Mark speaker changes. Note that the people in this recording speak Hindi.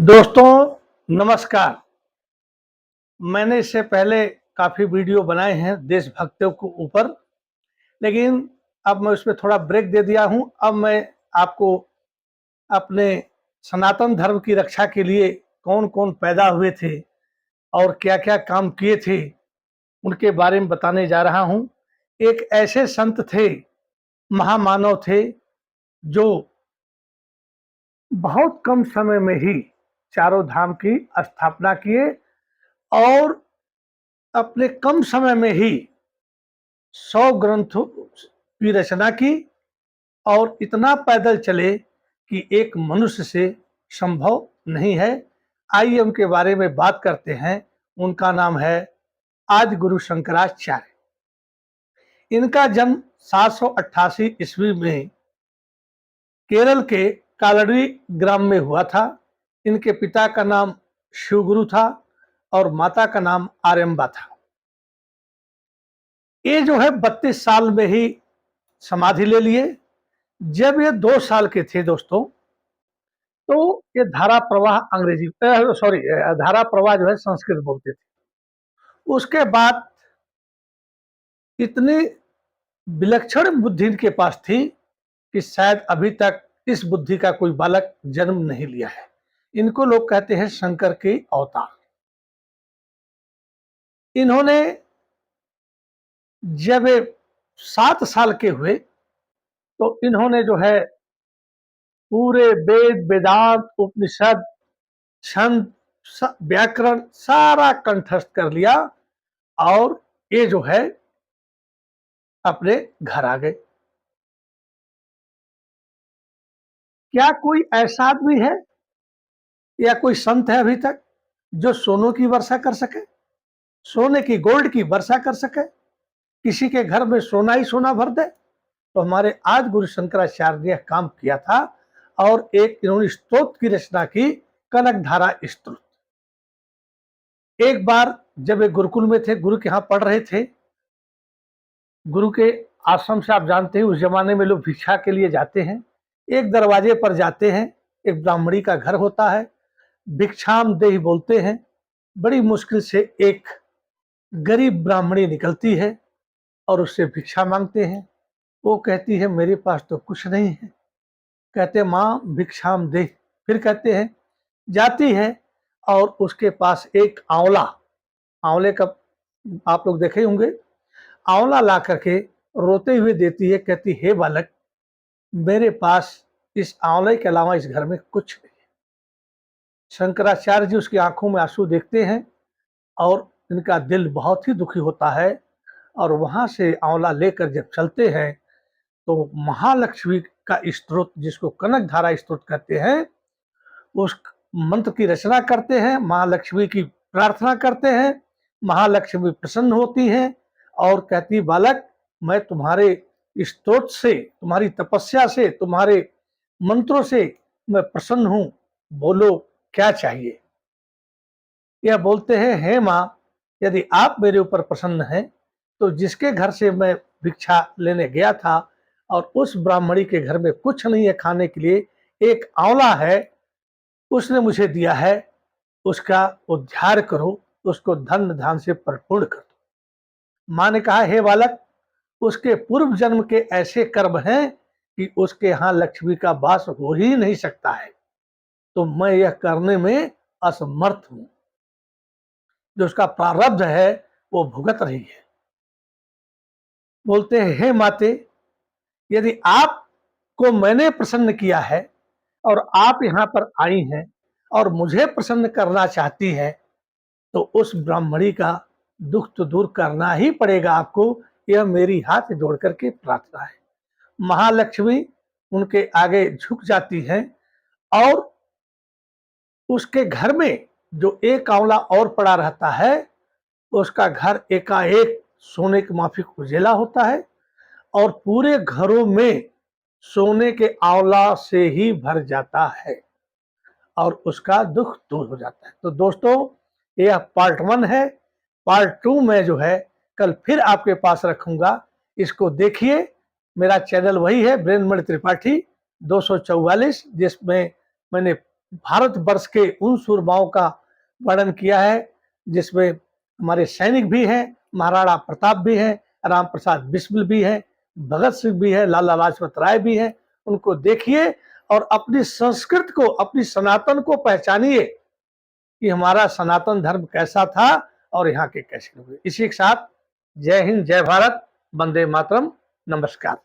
Speaker 1: दोस्तों नमस्कार। मैंने इससे पहले काफ़ी वीडियो बनाए हैं देशभक्तों के ऊपर, लेकिन अब मैं उसमें थोड़ा ब्रेक दे दिया हूं। अब मैं आपको अपने सनातन धर्म की रक्षा के लिए कौन-कौन पैदा हुए थे और क्या-क्या काम किए थे, उनके बारे में बताने जा रहा हूं। एक ऐसे संत थे, महामानव थे, जो बहुत कम समय में ही चारों धाम की स्थापना किए और अपने कम समय में ही 100 ग्रंथों की रचना की और इतना पैदल चले कि एक मनुष्य से संभव नहीं है। आइए उनके बारे में बात करते हैं। उनका नाम है आदि गुरु शंकराचार्य। इनका जन्म 788 ईस्वी में केरल के कालड़ी ग्राम में हुआ था। इनके पिता का नाम शिवगुरु था और माता का नाम आर्यम्बा था। ये जो है 32 साल में ही समाधि ले लिए। जब ये 2 साल के थे दोस्तों, तो ये धारा प्रवाह धारा प्रवाह जो है संस्कृत बोलते थे। उसके बाद इतनी विलक्षण बुद्धि इनके पास थी कि शायद अभी तक इस बुद्धि का कोई बालक जन्म नहीं लिया है। इनको लोग कहते हैं शंकर के अवतार। इन्होंने जब 7 साल के हुए तो इन्होंने जो है पूरे वेद, वेदांत, उपनिषद, छंद, व्याकरण सारा कंठस्थ कर लिया और ये जो है अपने घर आ गए। क्या कोई ऐसा आदमी है या कोई संत है अभी तक जो सोनों की वर्षा कर सके, सोने की, गोल्ड की वर्षा कर सके, किसी के घर में सोना ही सोना भर दे? तो हमारे आदि गुरु शंकराचार्य ने काम किया था और एक इन्होंने स्तोत्र की रचना की, कनकधारा स्तोत्र। एक बार जब वे गुरुकुल में थे, गुरु के यहाँ पढ़ रहे थे, गुरु के आश्रम से आप जानते हैं उस जमाने में लोग भिक्षा के लिए जाते हैं। एक दरवाजे पर जाते हैं, एक ब्राह्मणी का घर होता है, भिक्षाम देहि बोलते हैं। बड़ी मुश्किल से एक गरीब ब्राह्मणी निकलती है और उससे भिक्षा मांगते हैं। वो कहती है मेरे पास तो कुछ नहीं है। कहते माँ भिक्षाम दे। फिर कहते हैं, जाती है और उसके पास एक आंवला, आंवले का आप लोग देखे होंगे, आंवला ला करके रोते हुए देती है। कहती हे बालक, मेरे पास इस आंवले के अलावा इस घर में कुछ नहीं है। शंकराचार्य जी उसकी आंखों में आंसू देखते हैं और इनका दिल बहुत ही दुखी होता है और वहां से आंवला लेकर जब चलते हैं तो महालक्ष्मी का स्तोत्र, जिसको कनक धारा स्तोत्र कहते हैं, उस मंत्र की रचना करते हैं, महालक्ष्मी की प्रार्थना करते हैं। महालक्ष्मी प्रसन्न होती हैं और कहती बालक, मैं तुम्हारे स्तोत्र से, तुम्हारी तपस्या से, तुम्हारे मंत्रों से मैं प्रसन्न हूं, बोलो क्या चाहिए। यह बोलते हैं हे माँ, यदि आप मेरे ऊपर प्रसन्न हैं तो जिसके घर से मैं भिक्षा लेने गया था और उस ब्राह्मणी के घर में कुछ नहीं है खाने के लिए, एक आंवला है, उसने मुझे दिया है, उसका उद्धार करो, उसको धन धान से परिपूर्ण कर दो। माँ ने कहा हे बालक, उसके पूर्व जन्म के ऐसे कर्म हैं कि उसके यहाँ लक्ष्मी का वास हो ही नहीं सकता है, तो मैं यह करने में असमर्थ हूं। जो उसका प्रारब्ध है वो भुगत रही है। बोलते हैं हे माते, यदि आपको मैंने प्रसन्न किया है और आप यहाँ पर आई हैं और मुझे प्रसन्न करना चाहती हैं, तो उस ब्राह्मणी का दुख तो दूर करना ही पड़ेगा आपको। यह मेरी हाथ जोड़ करके प्रार्थना है। महालक्ष्मी उनके आगे झुक जाती हैं और उसके घर में जो एक आंवला और पड़ा रहता है, उसका घर एकाएक सोने के माफिक उजेला होता है और पूरे घरों में सोने के आंवला से ही भर जाता है और उसका दुख दूर हो जाता है। तो दोस्तों, यह पार्ट 1 है। पार्ट 2 में जो है कल फिर आपके पास रखूंगा। इसको देखिए। मेरा चैनल वही है, ब्रेनमणि त्रिपाठी 244, जिसमें मैंने भारतवर्ष के उन सूरमाओं का वर्णन किया है जिसमें हमारे सैनिक भी हैं, महाराणा प्रताप भी हैं, राम प्रसाद बिस्मिल भी हैं, भगत सिंह भी है, लाला लाजपत राय भी हैं। उनको देखिए और अपनी संस्कृति को, अपनी सनातन को पहचानिए कि हमारा सनातन धर्म कैसा था और यहाँ के कैसे लोग। इसी के साथ जय हिंद, जय भारत, वंदे मातरम, नमस्कार।